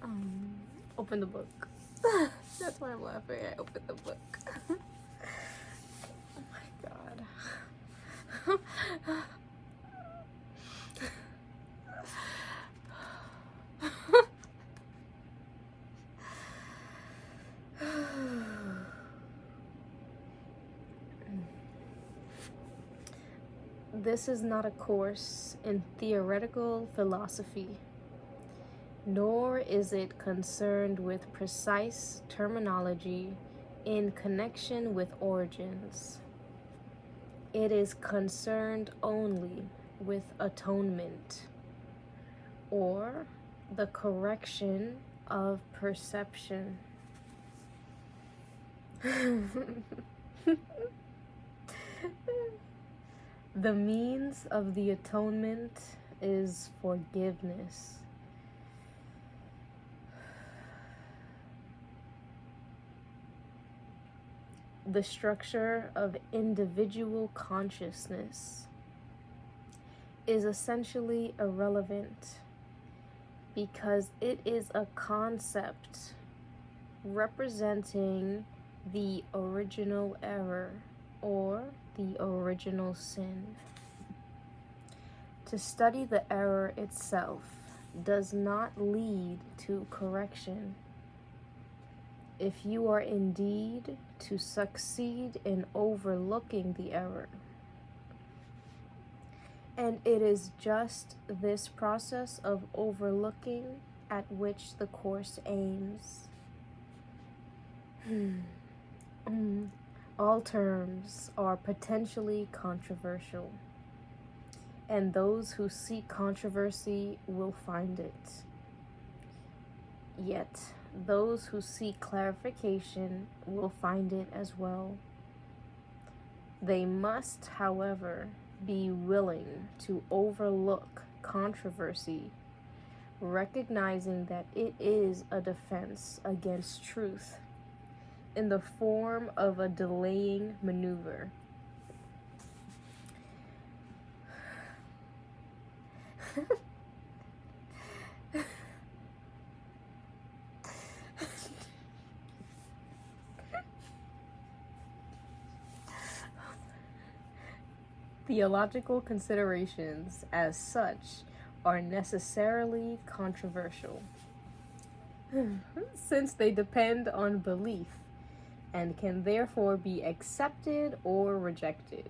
Um, Open the book. That's why I'm laughing. I opened the book. Oh my god. This is not a course in theoretical philosophy, nor is it concerned with precise terminology in connection with origins. It is concerned only with atonement, or the correction of perception. The means of the atonement is forgiveness. The structure of individual consciousness is essentially irrelevant because it is a concept representing the original error or the original sin. To study the error itself does not lead to correction. If you are indeed to succeed in overlooking the error, and it is just this process of overlooking at which the course aims. All terms are potentially controversial, and those who seek controversy will find it. Yet, those who seek clarification will find it as well. They must, however, be willing to overlook controversy, recognizing that it is a defense against truth in the form of a delaying maneuver. Theological considerations, as such, are necessarily controversial, since they depend on belief and can therefore be accepted or rejected.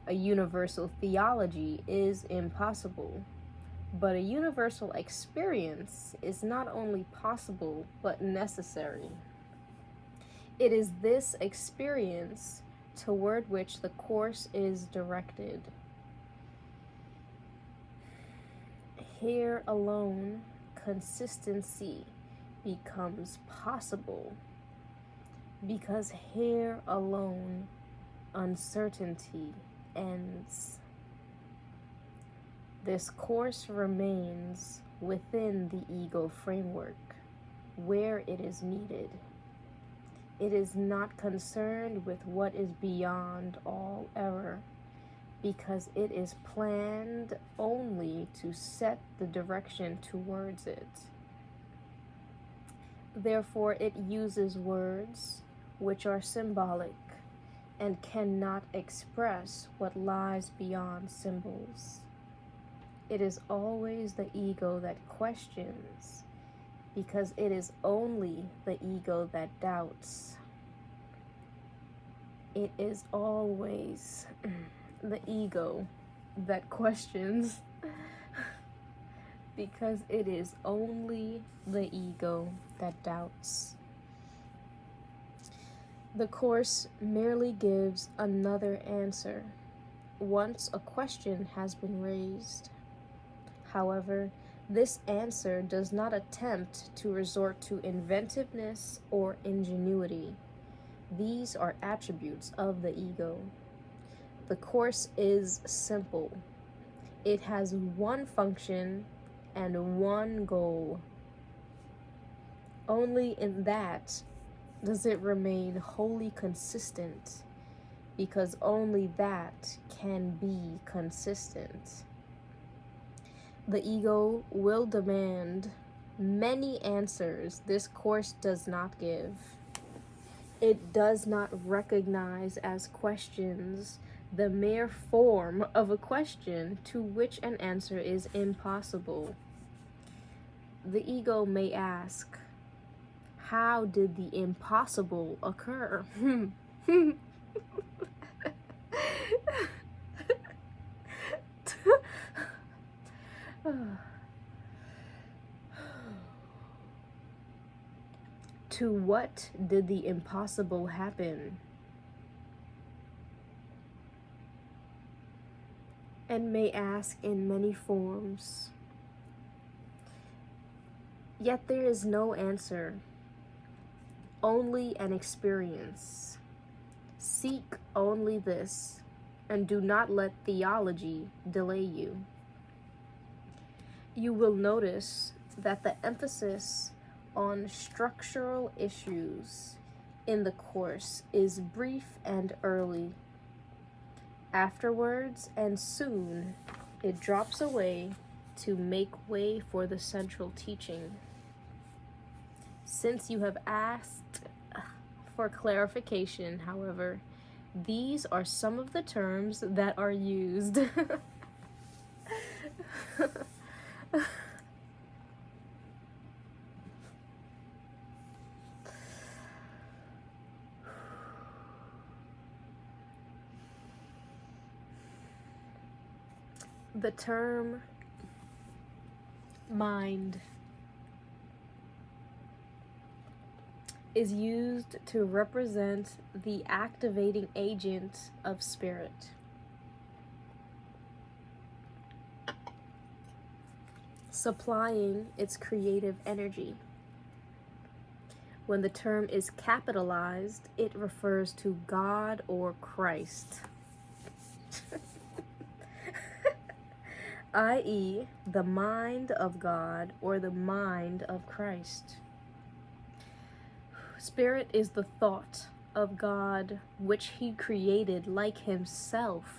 A universal theology is impossible, but a universal experience is not only possible but necessary. It is this experience toward which the course is directed. Here alone, consistency becomes possible, because here alone, uncertainty ends. This course remains within the ego framework, where it is needed. It is not concerned with what is beyond all error, because it is planned only to set the direction towards it. Therefore, it uses words which are symbolic and cannot express what lies beyond symbols. It is always the ego that questions, because it is only the ego that doubts. It is always the ego that questions, because it is only the ego that doubts. The course merely gives another answer once a question has been raised. However, this answer does not attempt to resort to inventiveness or ingenuity. These are attributes of the ego. The course is simple. It has one function and one goal. Only in that does it remain wholly consistent, because only that can be consistent. The ego will demand many answers this course does not give. It does not recognize as questions the mere form of a question to which an answer is impossible. The ego may ask, how did the impossible occur? To what did the impossible happen? And may ask in many forms. Yet there is no answer, only an experience. Seek only this, and do not let theology delay you. You will notice that the emphasis on structural issues in the course is brief and early. Afterwards and soon, it drops away to make way for the central teaching. Since you have asked for clarification, however, these are some of the terms that are used. The term mind is used to represent the activating agent of spirit. Supplying its creative energy. When the term is capitalized, it refers to God or Christ. i.e., the mind of God or the mind of Christ. Spirit is the thought of God which he created like himself.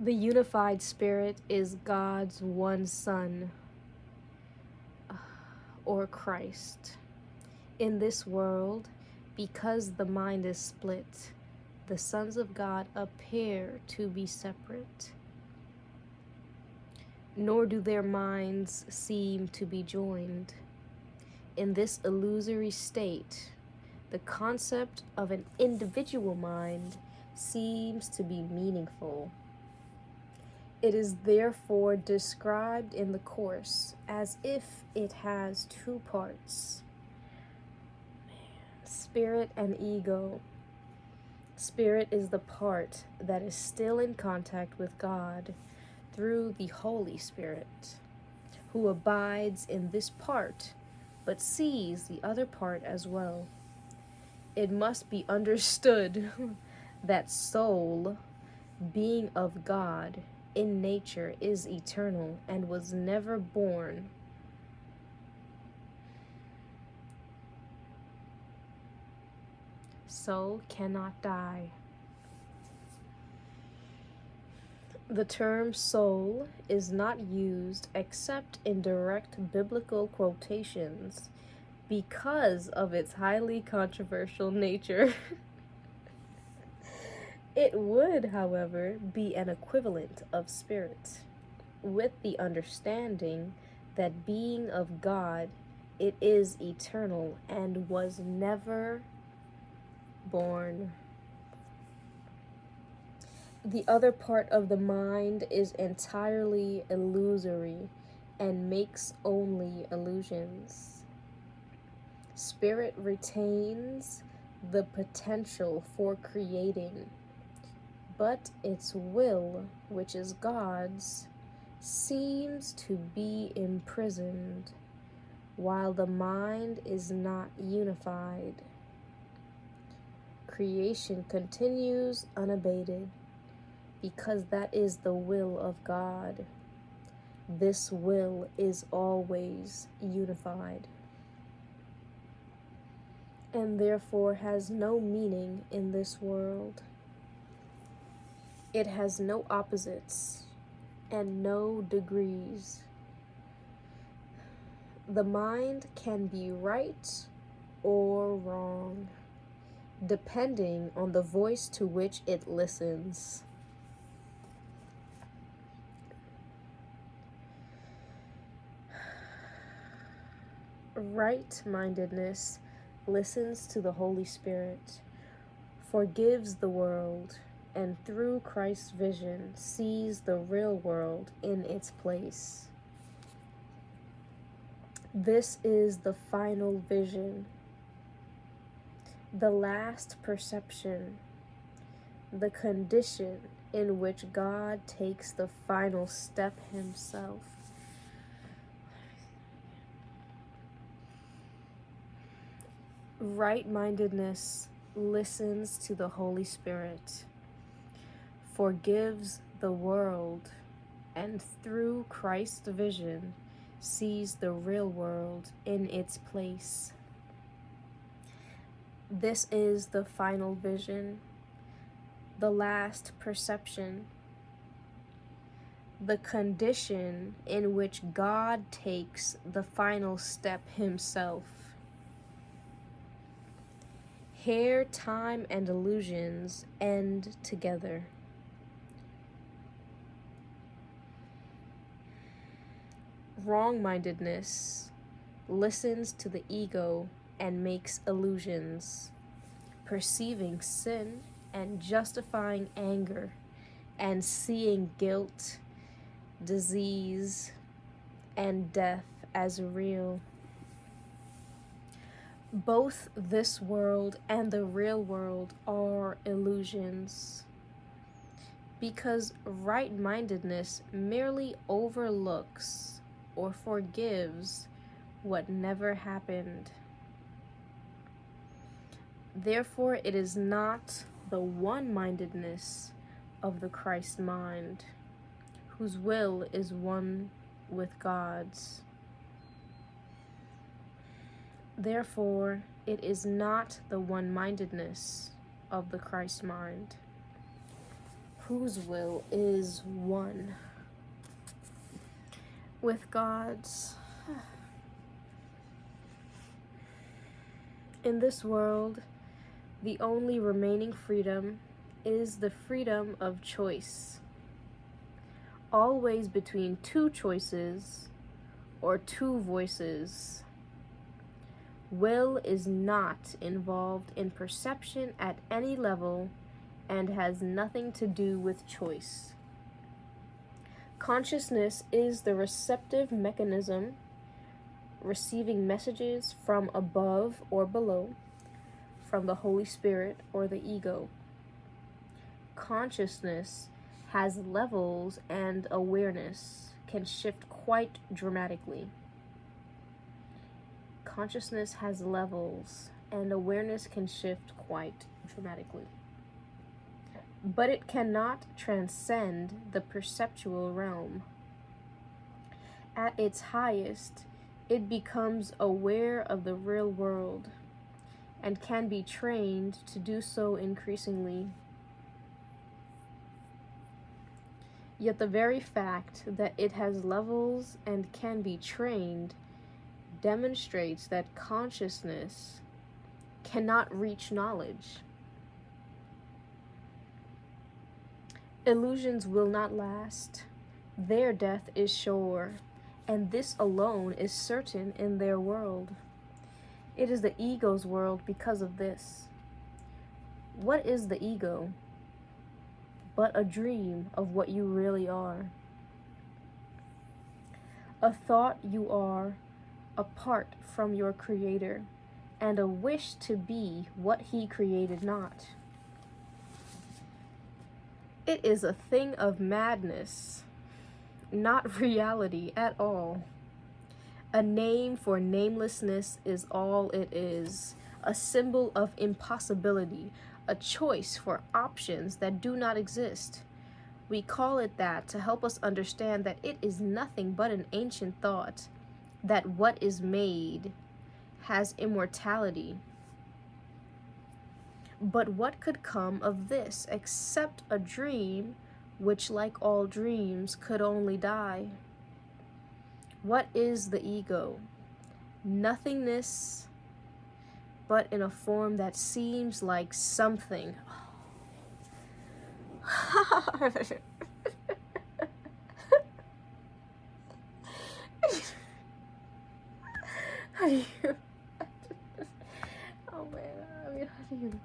The unified spirit is God's one Son, or Christ. In this world, because the mind is split, the sons of God appear to be separate, nor do their minds seem to be joined. In this illusory state, the concept of an individual mind seems to be meaningful. It is therefore described in the course as if it has two parts, spirit and ego. Spirit is the part that is still in contact with God through the Holy Spirit, who abides in this part but sees the other part as well. It must be understood that soul, being of God, in nature is eternal and was never born. So cannot die. The term soul is not used except in direct biblical quotations because of its highly controversial nature. It would, however, be an equivalent of spirit, with the understanding that being of God, it is eternal and was never born. The other part of the mind is entirely illusory and makes only illusions. Spirit retains the potential for creating, but its will, which is God's, seems to be imprisoned, while the mind is not unified. Creation continues unabated, because that is the will of God. This will is always unified, and therefore has no meaning in this world. It has no opposites and no degrees. The mind can be right or wrong, depending on the voice to which it listens. Right-mindedness listens to the Holy Spirit, forgives the world, and through Christ's vision sees the real world in its place. This is the final vision, the last perception, the condition in which God takes the final step himself. Right-mindedness listens to the Holy Spirit, forgives the world, and through Christ's vision sees the real world in its place. This is the final vision, the last perception, the condition in which God takes the final step himself. Here, time and illusions end together. Wrong-mindedness listens to the ego and makes illusions, perceiving sin and justifying anger, and seeing guilt, disease, and death as real. Both this world and the real world are illusions, because right-mindedness merely overlooks or forgives what never happened. Therefore, it is not the one-mindedness of the Christ mind, whose will is one with God's. Therefore, it is not the one-mindedness of the Christ mind, whose will is one with God's. In this world, the only remaining freedom is the freedom of choice, always between two choices or two voices. Will is not involved in perception at any level and has nothing to do with choice. Consciousness is the receptive mechanism, receiving messages from above or below, from the Holy Spirit or the ego. Consciousness has levels, and awareness can shift quite dramatically. Consciousness has levels, and awareness can shift quite dramatically. But it cannot transcend the perceptual realm. At its highest, it becomes aware of the real world, and can be trained to do so increasingly. Yet the very fact that it has levels and can be trained demonstrates that consciousness cannot reach knowledge. Illusions will not last. Their death is sure, and this alone is certain in their world. It is the ego's world because of this. What is the ego but a dream of what you really are? A thought you are apart from your Creator, and a wish to be what He created not. It is a thing of madness, not reality at all. A name for namelessness is all it is, a symbol of impossibility, a choice for options that do not exist, We call it that to help us understand that it is nothing but an ancient thought, that what is made has immortality. But what could come of this except a dream which, like all dreams, could only die? What is the ego? Nothingness, but in a form that seems like something. How do you? Oh man, I mean, how do you?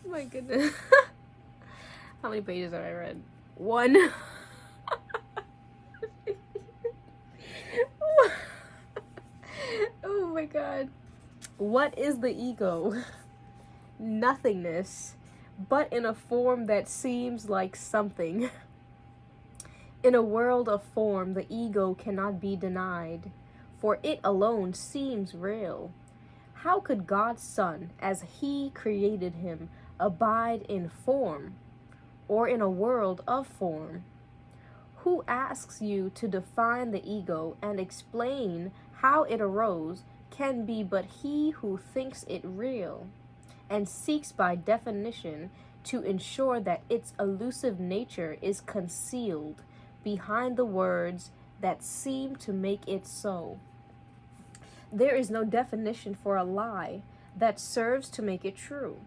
My goodness. How many pages have I read? One. Oh my god. What is the ego? Nothingness, but in a form that seems like something. In a world of form, the ego cannot be denied, for it alone seems real. How could God's Son, as He created him, abide in form, or in a world of form? Who asks you to define the ego and explain how it arose can be but he who thinks it real, and seeks by definition to ensure that its elusive nature is concealed behind the words that seem to make it so. There is no definition for a lie that serves to make it true,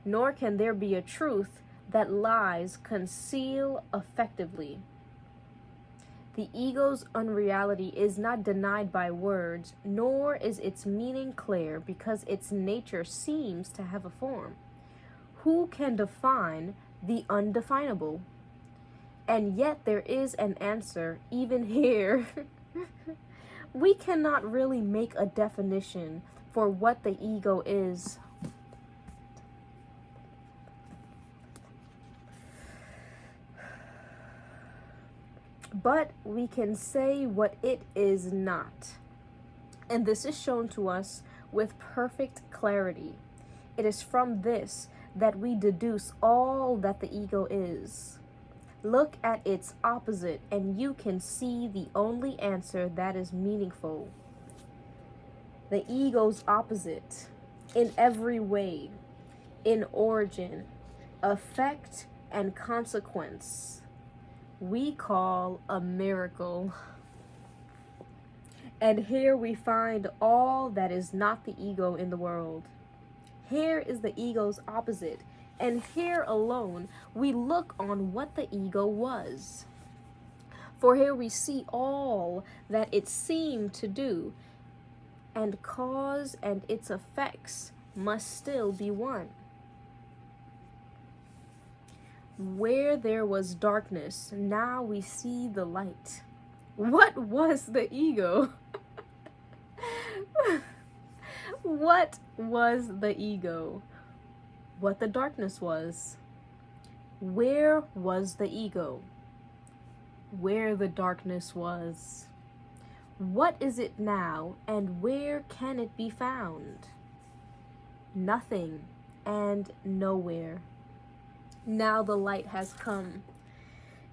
nor can there be a truth that lies conceal effectively. The ego's unreality is not denied by words, nor is its meaning clear because its nature seems to have a form. Who can define the undefinable? And yet there is an answer even here. We cannot really make a definition for what the ego is. But we can say what it is not. And this is shown to us with perfect clarity. It is from this that we deduce all that the ego is. Look at its opposite, and you can see the only answer that is meaningful. The ego's opposite, in every way, in origin, effect, and consequence, we call a miracle. And here we find all that is not the ego in the world. Here is the ego's opposite, and here alone we look on what the ego was. For here we see all that it seemed to do, and cause and its effects must still be one. Where there was darkness, now we see the light. What was the ego? What was the ego? What the darkness was. Where was the ego? Where the darkness was. What is it now, and where can it be found? Nothing and nowhere. Now the light has come.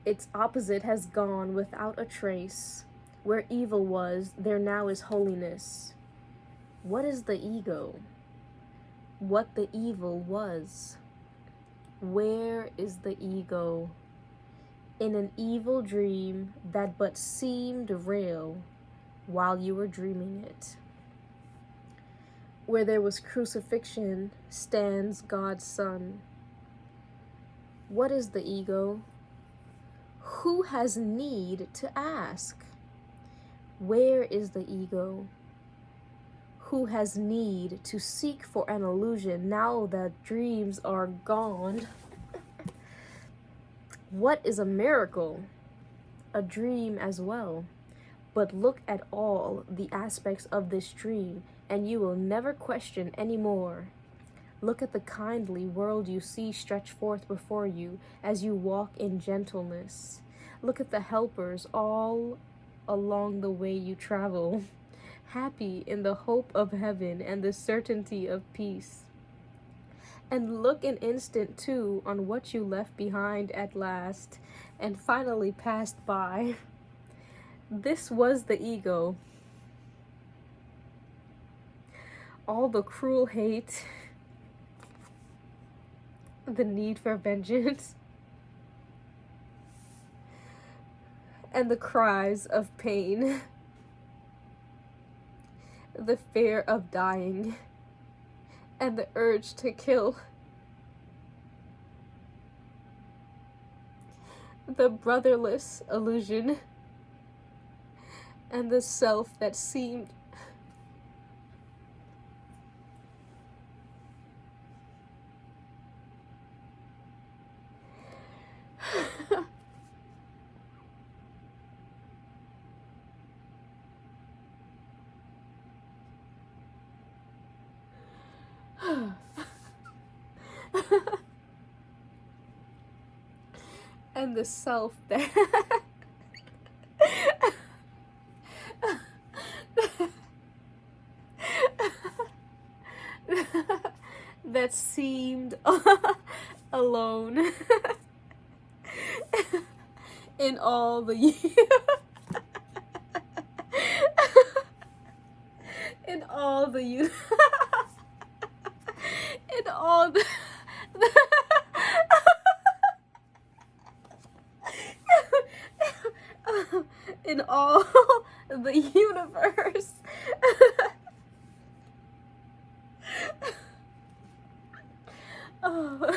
Its opposite has gone without a trace. Where evil was, there now is holiness. What is the ego? What the evil was. Where is the ego? In an evil dream that but seemed real while you were dreaming it. Where there was crucifixion stands God's Son. What is the ego? Who has need to ask? Where is the ego? Who has need to seek for an illusion now that dreams are gone? What is a miracle? A dream as well. But look at all the aspects of this dream, and you will never question any more. Look at the kindly world you see stretch forth before you as you walk in gentleness. Look at the helpers all along the way you travel, happy in the hope of heaven and the certainty of peace. And look an instant, too, on what you left behind at last, and finally passed by. This was the ego. All the cruel hate, the need for vengeance, and the cries of pain, the fear of dying, and the urge to kill. The brotherless illusion, and the self that seemed and the self that that seemed alone in all the in all the in all the in all the universe. Oh.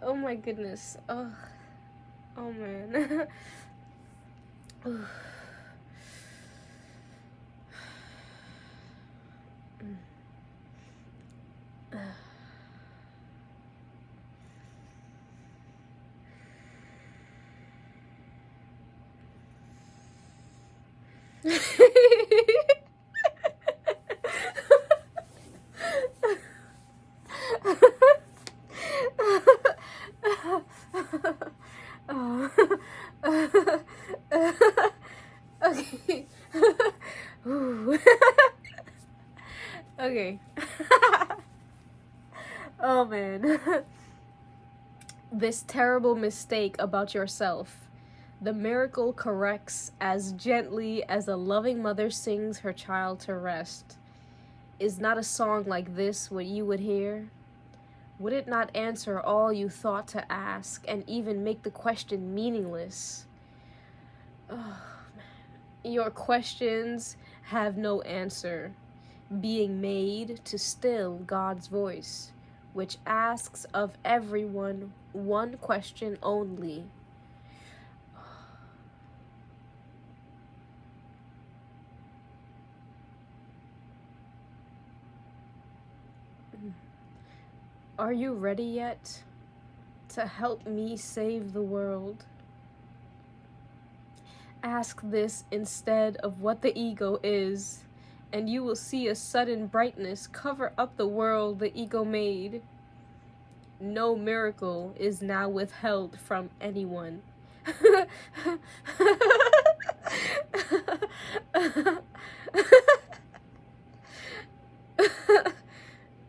Oh my goodness. Oh, oh man. Okay. Okay. Oh man. This terrible mistake about yourself. The miracle corrects as gently as a loving mother sings her child to rest. Is not a song like this what you would hear? Would it not answer all you thought to ask and even make the question meaningless? Oh, man. Your questions have no answer, being made to still God's voice, which asks of everyone one question only. Are you ready yet to help me save the world? Ask this instead of what the ego is, and you will see a sudden brightness cover up the world the ego made. No miracle is now withheld from anyone.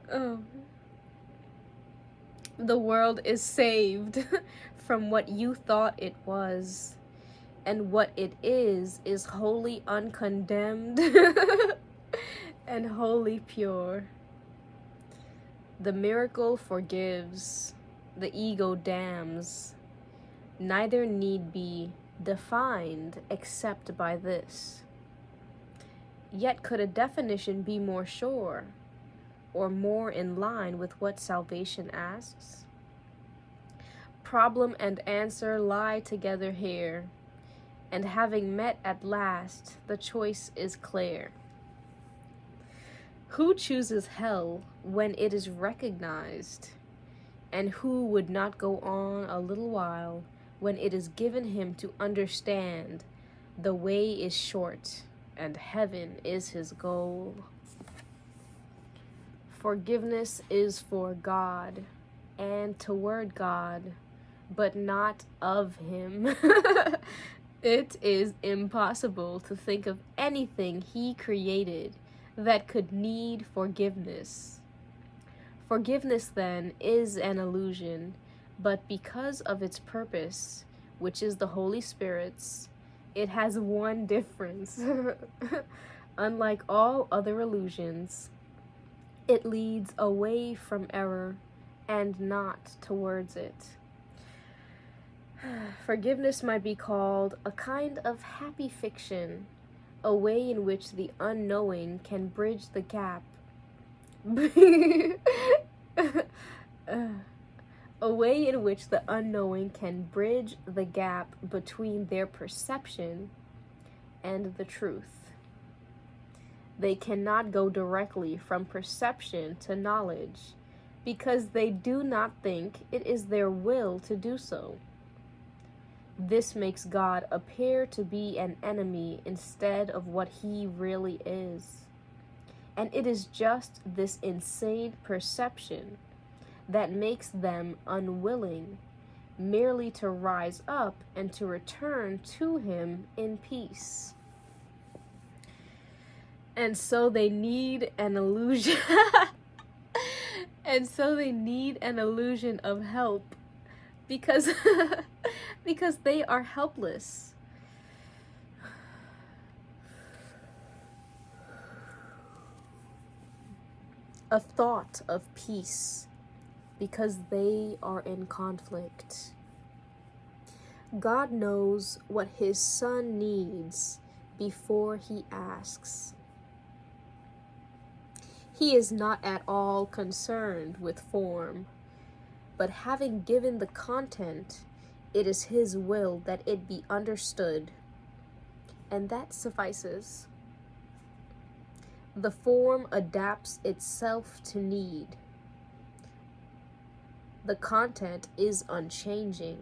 Oh. The world is saved from what you thought it was, and what it is wholly uncondemned and wholly pure. The miracle forgives, the ego damns. Neither need be defined except by this. Yet could a definition be more sure or more in line with what salvation asks? Problem and answer lie together here, and having met at last, the choice is clear. Who chooses hell when it is recognized? And who would not go on a little while when it is given him to understand the way is short and heaven is his goal? Forgiveness is for God and toward God, but not of him. It is impossible to think of anything he created that could need forgiveness. Forgiveness, then, is an illusion, but because of its purpose, which is the Holy Spirit's, it has one difference. Unlike all other illusions, it leads away from error and not towards it. Forgiveness might be called a kind of happy fiction, a way in which the unknowing can bridge the gap. A way in which the unknowing can bridge the gap between their perception and the truth. They cannot go directly from perception to knowledge because they do not think it is their will to do so. This makes God appear to be an enemy instead of what he really is. And it is just this insane perception that makes them unwilling merely to rise up and to return to him in peace. And so they need an illusion. And so they need an illusion of help because because they are helpless. A thought of peace because they are in conflict. God knows what his son needs before he asks. He is not at all concerned with form, but having given the content, it is his will that it be understood, and that suffices. The form adapts itself to need. The content is unchanging,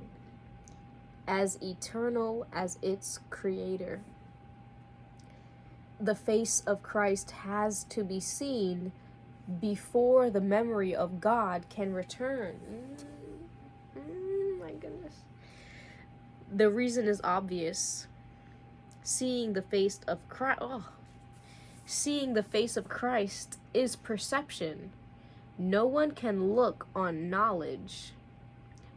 as eternal as its creator. The face of Christ has to be seen before the memory of God can return. My goodness. The reason is obvious. Seeing the face of Christ is perception. No one can look on knowledge,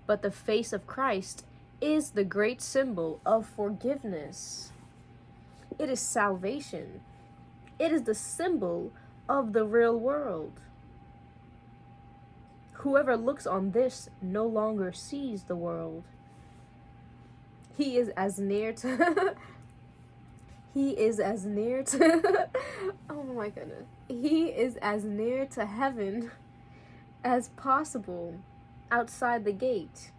but the face of Christ is the great symbol of forgiveness. It is salvation. It is the symbol of the real world. Whoever looks on this no longer sees the world. He is as near to oh my goodness. He is as near to heaven as possible outside the gate.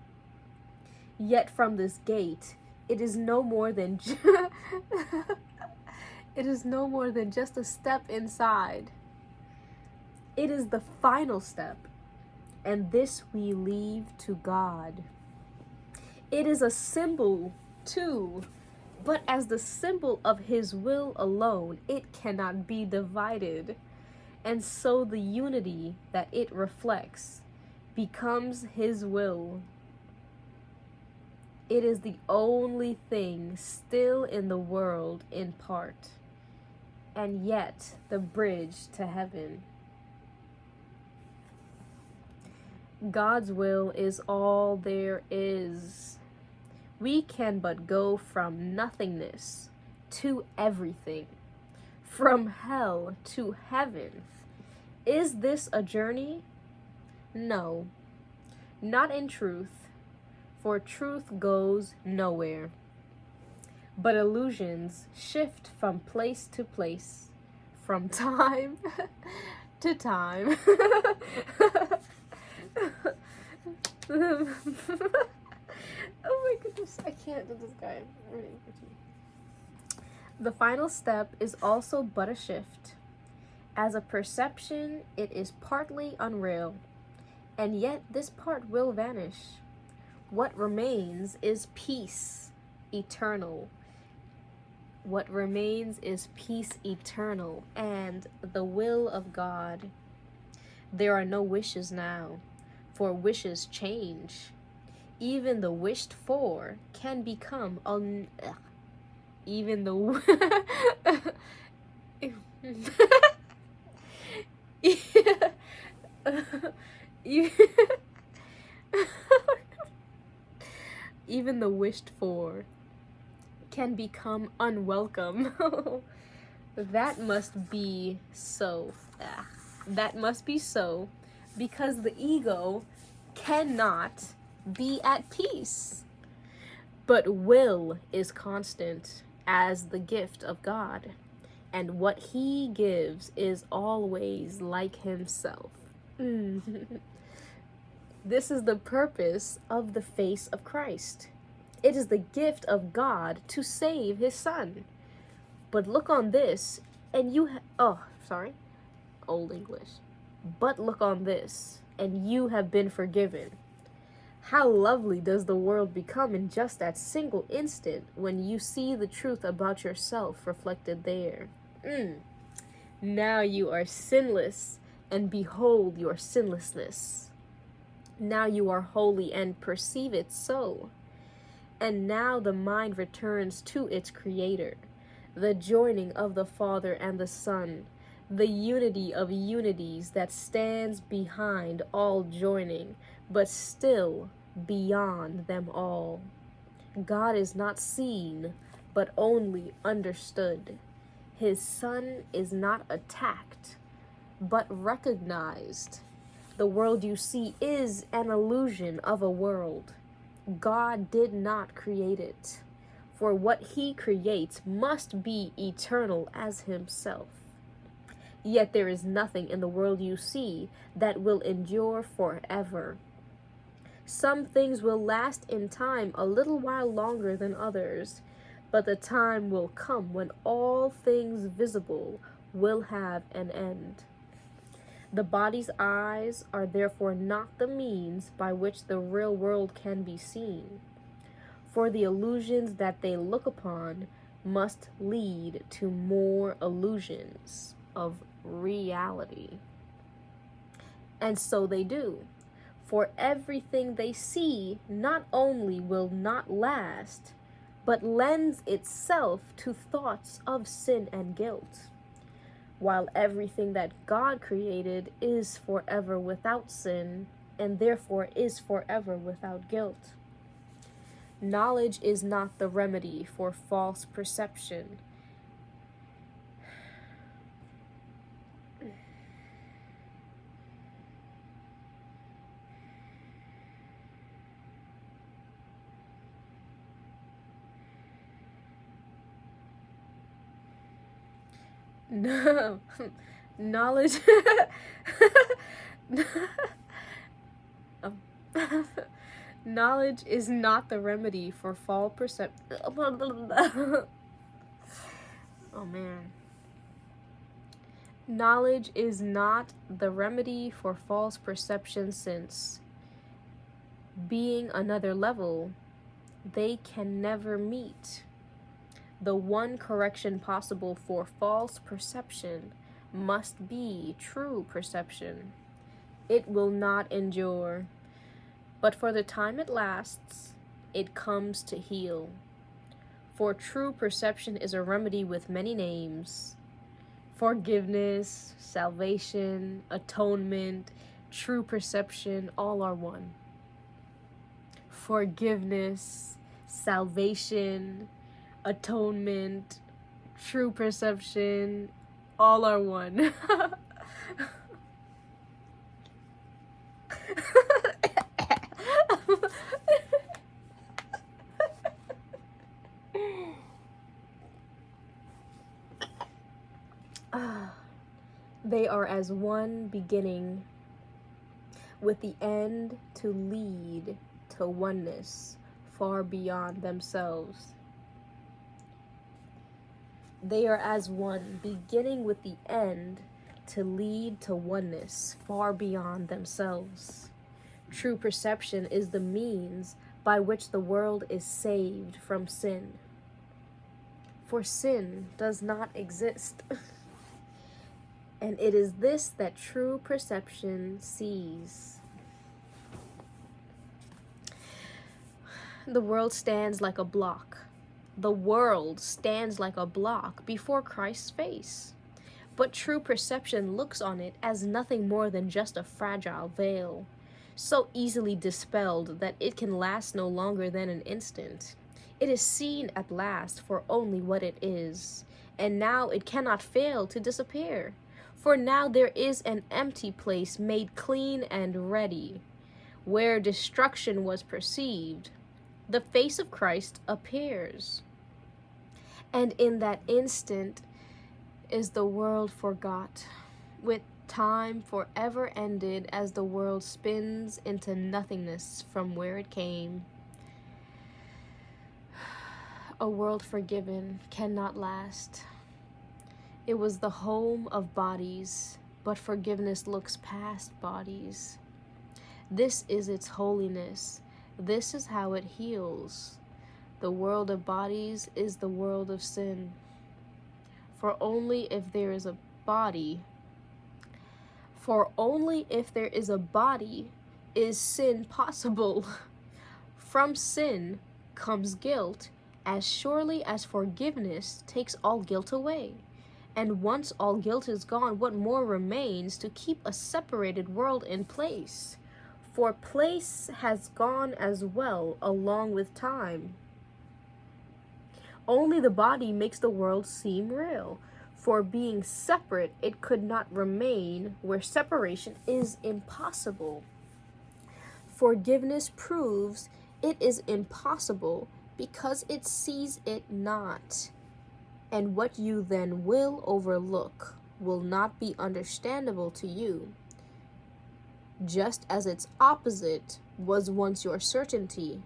Yet from this gate, it is no more than it is no more than just a step inside. It is the final step, and this we leave to God. It is a symbol too, but as the symbol of his will alone, it cannot be divided. And so the unity that it reflects becomes his will. It is the only thing still in the world in part, and yet the bridge to heaven. God's will is all there is. We can but go from nothingness to everything, from hell to heaven. Is this a journey? No, not in truth, for truth goes nowhere. But illusions shift from place to place, from time to time. Oh my goodness, I can't do this guy. The final step is also but a shift. As a perception, it is partly unreal, and yet this part will vanish. What remains is peace eternal. What remains is peace eternal and the will of God. There are no wishes now, for wishes change. Even the wished for can become even the even the wished for can become unwelcome. That must be so. That must be so because the ego cannot be at peace. But will is constant as the gift of God, and what he gives is always like himself. This is the purpose of the face of Christ. It is the gift of God to save his son. But look on this, and you Old English. But look on this, and you have been forgiven. How lovely does the world become in just that single instant when you see the truth about yourself reflected there. Now you are sinless, and behold your sinlessness. Now you are holy, and perceive it so. And now the mind returns to its Creator, the joining of the Father and the Son, the unity of unities that stands behind all joining, but still beyond them all. God is not seen, but only understood. His Son is not attacked, but recognized. The world you see is an illusion of a world. God did not create it, for what he creates must be eternal as himself. Yet there is nothing in the world you see that will endure forever. Some things will last in time a little while longer than others, but the time will come when all things visible will have an end. The body's eyes are therefore not the means by which the real world can be seen, for the illusions that they look upon must lead to more illusions of reality. And so they do, for everything they see not only will not last, but lends itself to thoughts of sin and guilt, while everything that God created is forever without sin, and therefore is forever without guilt. Knowledge is not the remedy for false perception. No, knowledge. Knowledge is not the remedy for false perception. Oh man. Knowledge is not the remedy for false perception, since, being another level, they can never meet. The one correction possible for false perception must be true perception. It will not endure, but for the time it lasts, it comes to heal. For true perception is a remedy with many names. Forgiveness, salvation, atonement, true perception, all are one. Forgiveness, salvation, atonement, true perception, all are one. They are as one, beginning with the end to lead to oneness far beyond themselves. They are as one, beginning with the end to lead to oneness far beyond themselves. True perception is the means by which the world is saved from sin. For sin does not exist. And it is this that true perception sees. The world stands like a block. The world stands like a block before Christ's face. But true perception looks on it as nothing more than just a fragile veil, so easily dispelled that it can last no longer than an instant. It is seen at last for only what it is, and now it cannot fail to disappear. For now there is an empty place made clean and ready. Where destruction was perceived, the face of Christ appears. And in that instant is the world forgot, with time forever ended as the world spins into nothingness from where it came. A world forgiven cannot last. It was the home of bodies, but forgiveness looks past bodies. This is its holiness. This is how it heals. The world of bodies is the world of sin. For only if there is a body is sin possible. From sin comes guilt, as surely as forgiveness takes all guilt away. And once all guilt is gone, what more remains to keep a separated world in place? For place has gone as well along with time. Only the body makes the world seem real. For being separate, it could not remain where separation is impossible. Forgiveness proves it is impossible because it sees it not. And what you then will overlook will not be understandable to you, just as its opposite was once your certainty,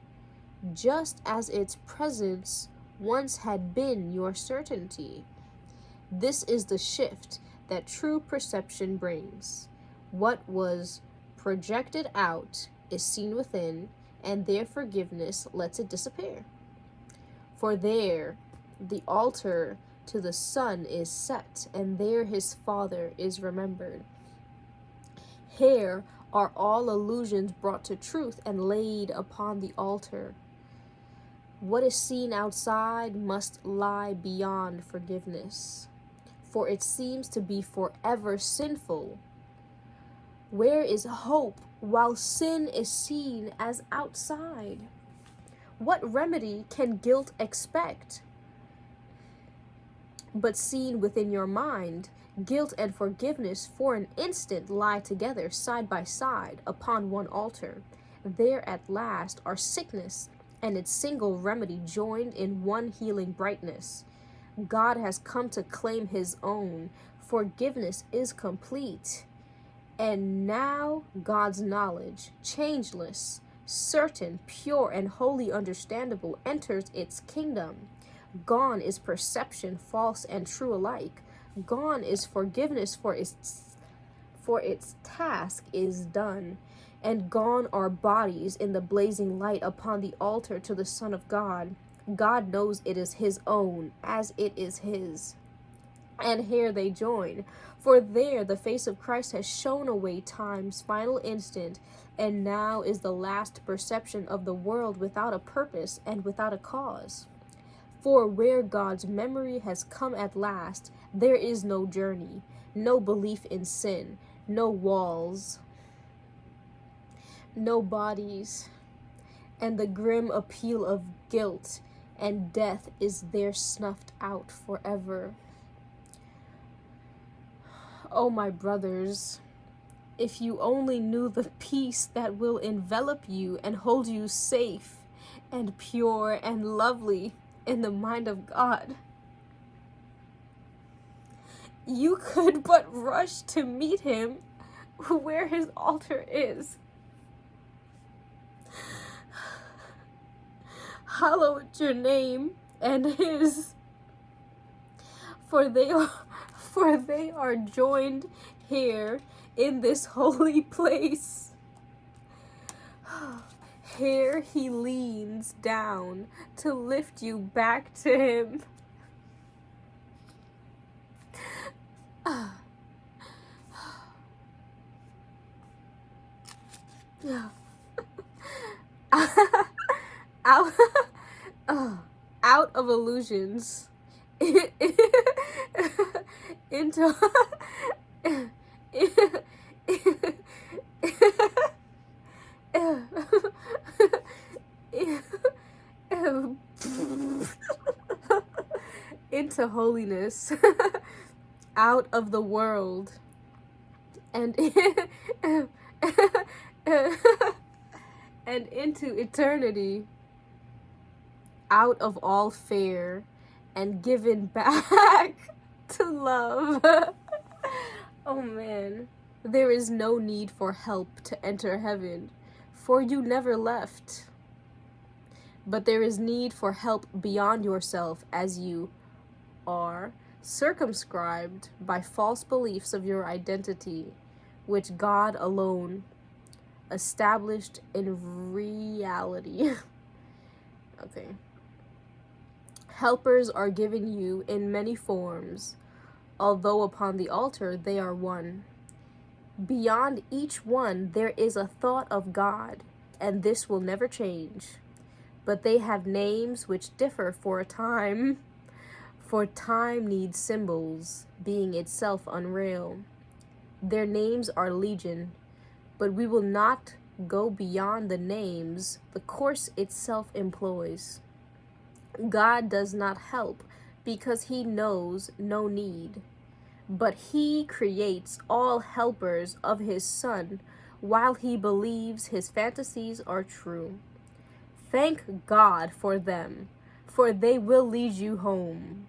just as its presence once had been your certainty. This is the shift that true perception brings. What was projected out is seen within, and their forgiveness lets it disappear. For there the altar to the Son is set, and there his Father is remembered. Here are all illusions brought to truth and laid upon the altar. What is seen outside must lie beyond forgiveness, for it seems to be forever sinful. Where is hope while sin is seen as outside? What remedy can guilt expect? But seen within your mind, guilt and forgiveness for an instant lie together side by side upon one altar. There at last are sickness and its single remedy joined in one healing brightness. God has come to claim his own. Forgiveness is complete. And now God's knowledge, changeless, certain, pure, and wholly understandable, enters its kingdom. Gone is perception, false and true alike. Gone is forgiveness, for its task is done. And gone are bodies in the blazing light upon the altar to the Son of God. God knows it is his own, as it is his. And here they join, for there the face of Christ has shone away time's final instant, and now is the last perception of the world without a purpose and without a cause. For where God's memory has come at last, there is no journey, no belief in sin, no walls, no bodies, and the grim appeal of guilt and death is there snuffed out forever. Oh, my brothers, if you only knew the peace that will envelop you and hold you safe and pure and lovely in the mind of God. You could but rush to meet him where his altar is. Hallowed your name and his, for they are joined here in this holy place. Here he leans down to lift you back to him. out, out of illusions into into holiness, out of the world, and and into eternity, out of all fear, and given back to love. Oh man, there is no need for help to enter heaven, for you never left. But there is need for help beyond yourself, as you are circumscribed by false beliefs of your identity, which God alone established in reality. Okay. Helpers are given you in many forms, although upon the altar they are one. Beyond each one there is a thought of God, and this will never change. But they have names which differ for a time, for time needs symbols, being itself unreal. Their names are legion, but we will not go beyond the names the course itself employs. God does not help because he knows no need, but he creates all helpers of his Son while he believes his fantasies are true. Thank God for them, for they will lead you home.